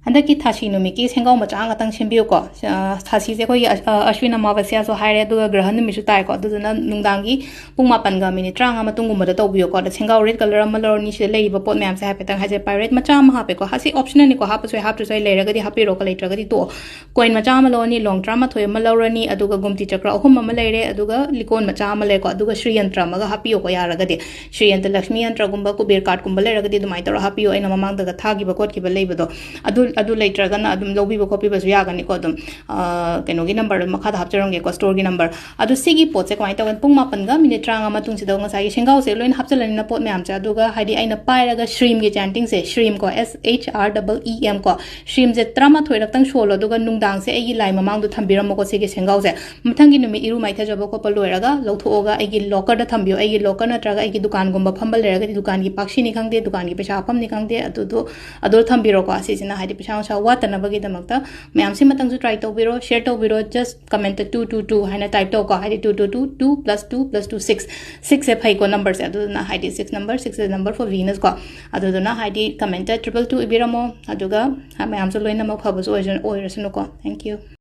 हंदकी थासी नुमिकी सेंगाव मचा ngатang sembiyo ko thasi se koi ashwin amavasya so haire du grahan numisu tai ko du na nungdangi pung 8 ga minute 30 matung gumba da tawbiyo ko da sengao red color amalor ni se lei ba pot myam se hape tang haje pirate macha ma hape ko hasi optional ni ko hape so hap to sai leira ga di hape ro ka leitra ga di to coin macha amalo ni long term ma thoi amalor ni aduga gumti chakra ahum ama leire aduga likon macha amale ko aduga shri yantra ma ga hapiyo ko yara ga di shri yantra lakshmi yantra gumba ko ber card gumba leira ga di dumai tor hapiyo aina mamang da thagi ba kot ki ba leiba do adu later ga na adum lobi ba copy ba ya ga ni ko adum kenogi number makha da hapcharonge ko store gi number adu sigi pot se kwai tawen pung 8 ga minute 30 ma tung si da ngasai sengau se loin hapchalani na pot myam cha aduga haidi aina paira ga shrim gi chanting se shrim ko SHREEM ko shrim je trama thoi rak tang sholo aduga nungdang se agi lai mamang du thambiram ko se gi sengau se muthang gi numi iru mai tha jabo ko paloi raga lotho ga agi locker da thambiyo agi locker na traga agi dukan gumba phambal le raga dukan gi pakshi ni khangde dukan gi pesa pham ni khangde adu thambiro ko asi jina haidi pesa sa watana bagi damakta myam si matang su try to biro share to biro just comment 222 haina type to ko haidi 222 2 plus 2 plus 2 6 6 e phai ko number se adu na haidi 6 number 6 is the number for Venus ko adu na haidi comment 222 ibiramo aduga myam so loina ma phabu so oirasunu ko thank you